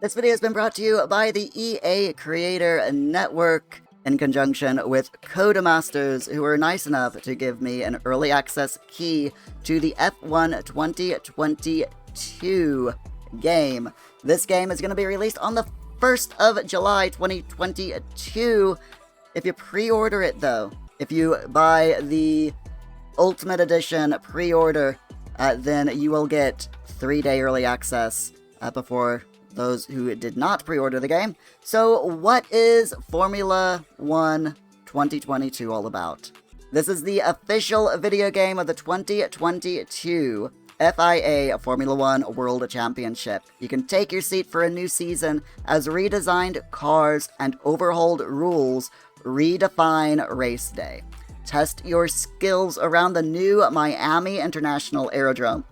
This video has been brought to you by the EA Creator Network in conjunction with Codemasters, who were nice enough to give me an early access key to the F1 2022 game. This game is going to be released on the 1st of July 2022. If you pre-order it though, if you buy the Ultimate Edition pre-order, then you will get 3-day early access before those who did not pre-order the game. So what is Formula 1 2022 all about? This is the official video game of the 2022 FIA Formula 1 World Championship. You can take your seat for a new season as redesigned cars and overhauled rules redefine race day. Test your skills around the new Miami International Aerodrome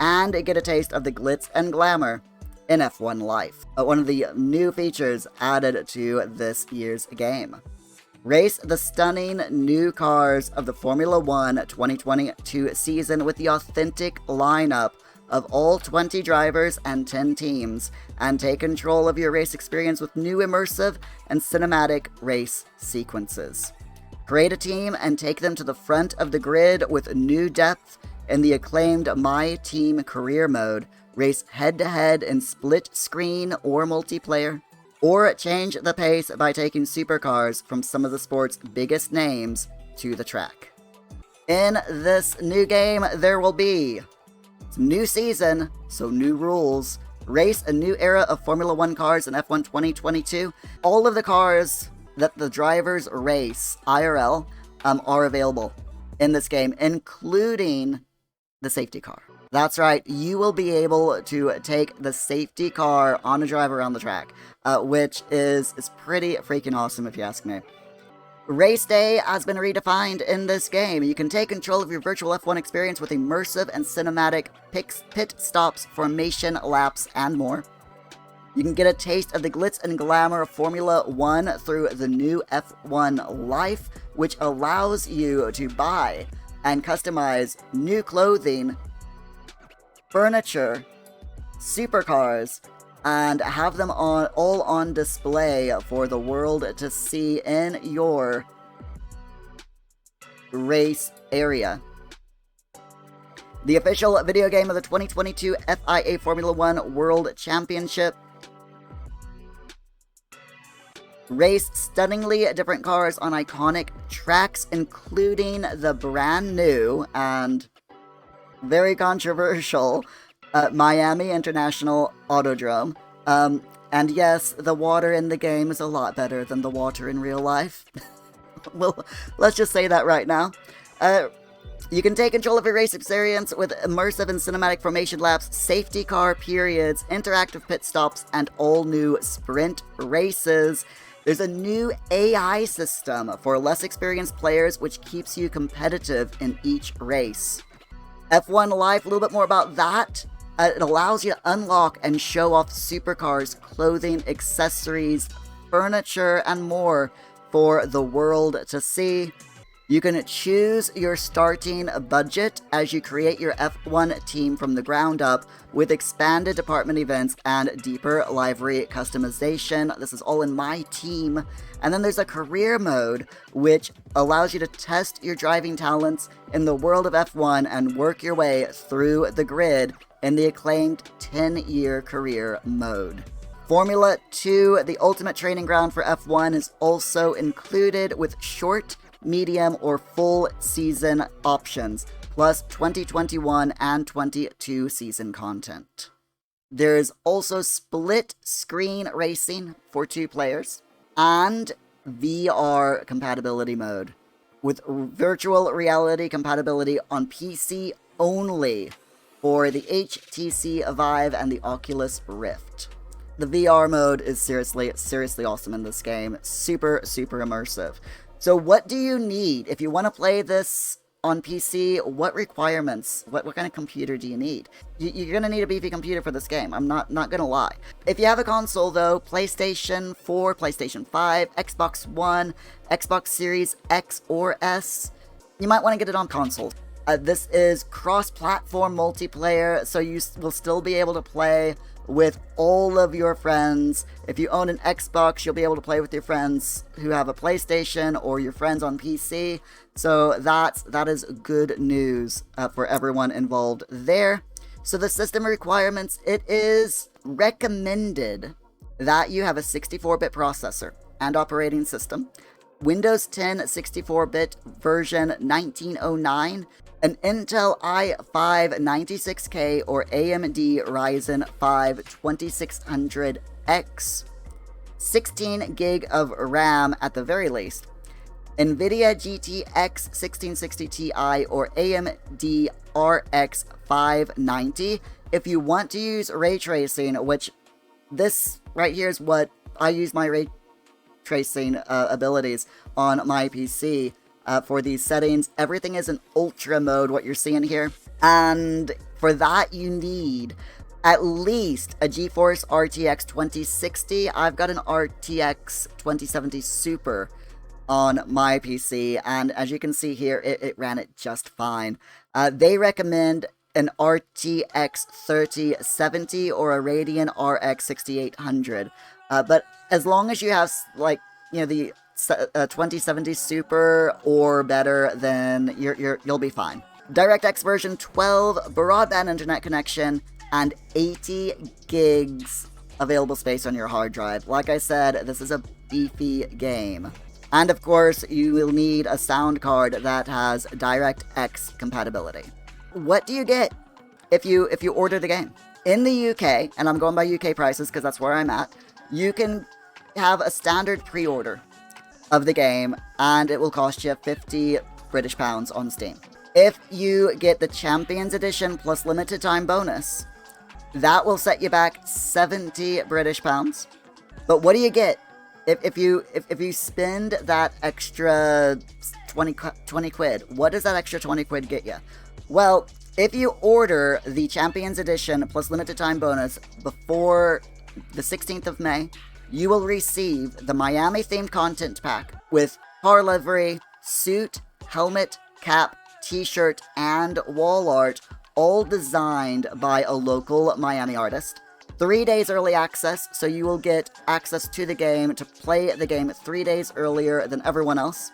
and get a taste of the glitz and glamour in F1 life. One of the new features added to this year's game. Race the stunning new cars of the Formula 1 2022 season with the authentic lineup of all 20 drivers and 10 teams, and take control of your race experience with new immersive and cinematic race sequences. Create a team and take them to the front of the grid with new depth in the acclaimed My Team Career mode. Race head-to-head in split-screen or multiplayer, or change the pace by taking supercars from some of the sport's biggest names to the track. In this new game, there will be new season, so new rules, race a new era of Formula 1 cars in F1 2022. All of the cars that the drivers race, IRL, are available in this game, including the safety car. That's right, you will be able to take the safety car on a drive around the track, which is pretty freaking awesome if you ask me. Race day has been redefined in this game. You can take control of your virtual F1 experience with immersive and cinematic pit stops, formation laps, and more. You can get a taste of the glitz and glamour of Formula 1 through the new F1 Life, which allows you to buy and customize new clothing, furniture, supercars, and have them all on display for the world to see in your race area. The official video game of the 2022 FIA Formula 1 World Championship. Race stunningly different cars on iconic tracks, including the brand new and very controversial Miami International Autodrome. And yes, the water in the game is a lot better than the water in real life. Well, let's just say that right now. You can take control of your race experience with immersive and cinematic formation laps, safety car periods, interactive pit stops, and all new sprint races. There's a new AI system for less experienced players, which keeps you competitive in each race. F1 Life, a little bit more about that. It allows you to unlock and show off supercars, clothing, accessories, furniture, and more for the world to see. You can choose your starting budget as you create your F1 team from the ground up with expanded department events and deeper livery customization. This is all in My Team. And then there's a career mode, which allows you to test your driving talents in the world of F1 and work your way through the grid in the acclaimed 10-year career mode. Formula 2, the ultimate training ground for F1, is also included with short, medium, or full season options, plus 2021 and 22 season content. There's also split screen racing for 2 players, and VR compatibility mode, with virtual reality compatibility on PC only for the HTC Vive and the Oculus Rift. The VR mode is seriously awesome in this game. Super immersive. So what do you need if you want to play this on PC? What requirements? What kind of computer do you need? You're going to need a beefy computer for this game. I'm not going to lie. If you have a console though, PlayStation 4, PlayStation 5, Xbox One, Xbox Series X or S, you might want to get it on console. This is cross-platform multiplayer, so you will still be able to play with all of your friends. If you own an Xbox, you'll be able to play with your friends who have a PlayStation or your friends on PC. So that is good news for everyone involved there. So the system requirements, it is recommended that you have a 64-bit processor and operating system, Windows 10 64-bit version 1909, an Intel i5 96K or AMD Ryzen 5 2600X, 16 gig of RAM at the very least, NVIDIA GTX 1660 Ti or AMD RX 590. If you want to use ray tracing, which this right here is what I use my ray tracing abilities on my PC for these settings. Everything is in ultra mode, what you're seeing here. And for that, you need at least a GeForce RTX 2060. I've got an RTX 2070 Super on my PC, and as you can see here, it ran it just fine. They recommend an RTX 3070 or a Radeon RX 6800. But as long as you have, like, you know, the 2070 Super or better, then you'll be fine. DirectX version 12, broadband internet connection, and 80 gigs available space on your hard drive. Like I said, this is a beefy game. And of course, you will need a sound card that has DirectX compatibility. What do you get if you order the game? In the UK, and I'm going by UK prices because that's where I'm at, you can have a standard pre-order of the game, and it will cost you 50 British pounds on Steam. If you get the Champions Edition plus limited time bonus, that will set you back 70 British pounds. But what do you get if you spend that extra 20 quid? What does that extra 20 quid get you? Well, if you order the Champions Edition plus limited time bonus before the 16th of May, you will receive the Miami themed content pack with car livery, suit, helmet, cap, t-shirt, and wall art, all designed by a local Miami artist. 3 days early access, so you will get access to the game to play the game 3 days earlier than everyone else.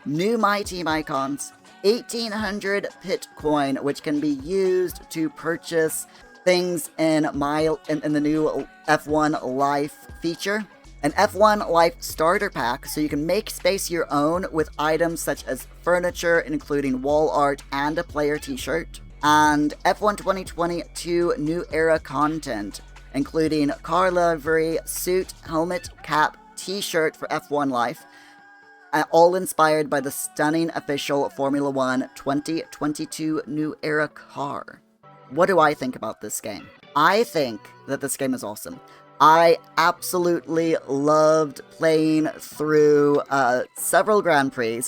New My Team icons, 1,800 Bitcoin, which can be used to purchase things in the new F1 Life feature. An F1 Life starter pack, so you can make space your own with items such as furniture, including wall art and a player t-shirt. And F1 2022 New Era content, including car livery, suit, helmet, cap, t-shirt for F1 Life, all inspired by the stunning official Formula 1 2022 New Era car. What do I think about this game? I think that this game is awesome. I absolutely loved playing through several Grand Prix.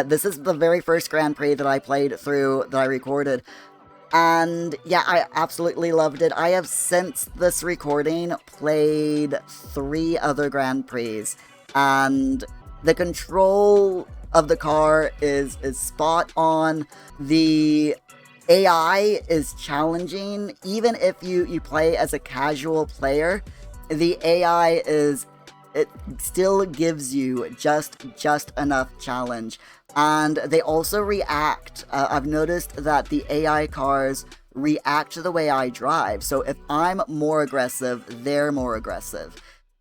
This is the very first Grand Prix that I played through, that I recorded. And yeah, I absolutely loved it. I have, since this recording, played 3 other Grand Prix. And the control of the car is spot on. The AI is challenging. Even if you play as a casual player, the AI it still gives you just enough challenge. And they also react. I've noticed that the AI cars react to the way I drive. So if I'm more aggressive, they're more aggressive.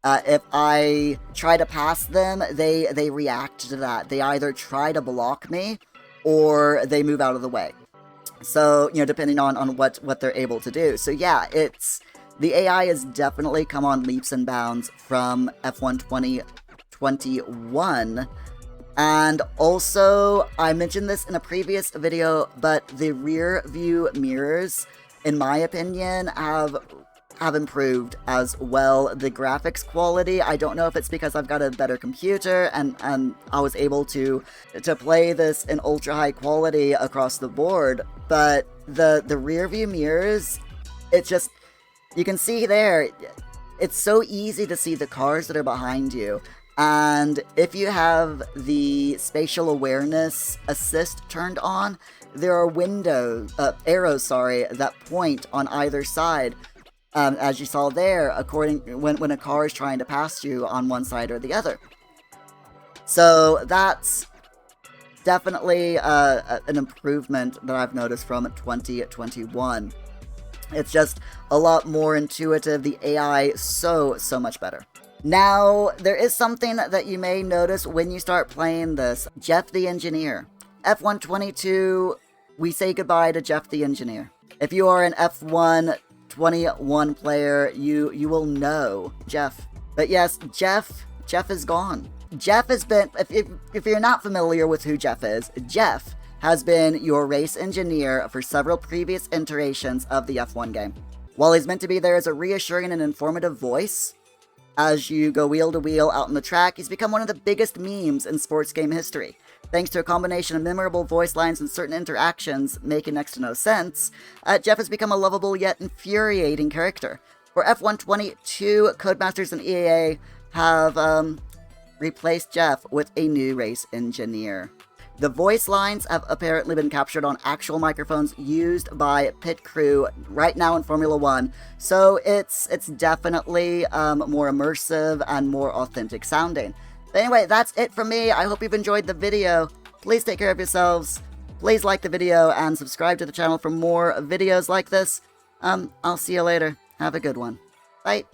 If I try to pass them, they react to that. They either try to block me or they move out of the way. So, depending on what they're able to do. So yeah, the AI has definitely come on leaps and bounds from F1 2021. And also, I mentioned this in a previous video, but the rear view mirrors, in my opinion, have improved as well. The graphics quality, I don't know if it's because I've got a better computer and I was able to play this in ultra high quality across the board, but the rear view mirrors, it's just, you can see there, it's so easy to see the cars that are behind you. And if you have the spatial awareness assist turned on, there are arrows that point on either side. as you saw there, when a car is trying to pass you on one side or the other. So that's definitely an improvement that I've noticed from 2021. It's just a lot more intuitive, the AI so much better. Now, there is something that you may notice when you start playing this. Jeff the Engineer. F122, we say goodbye to Jeff the Engineer. If you are an F121 player, you will know Jeff. But yes, Jeff is gone. Jeff has been, if you're not familiar with who Jeff is, Jeff has been your race engineer for several previous iterations of the F1 game. While he's meant to be there as a reassuring and informative voice, as you go wheel to wheel out on the track, he's become one of the biggest memes in sports game history. Thanks to a combination of memorable voice lines and certain interactions making next to no sense, Jeff has become a lovable yet infuriating character. For F122, Codemasters and EA have replaced Jeff with a new race engineer. The voice lines have apparently been captured on actual microphones used by pit crew right now in Formula 1, so it's definitely more immersive and more authentic sounding. But anyway, that's it from me. I hope you've enjoyed the video. Please take care of yourselves. Please like the video and subscribe to the channel for more videos like this. I'll see you later. Have a good one. Bye.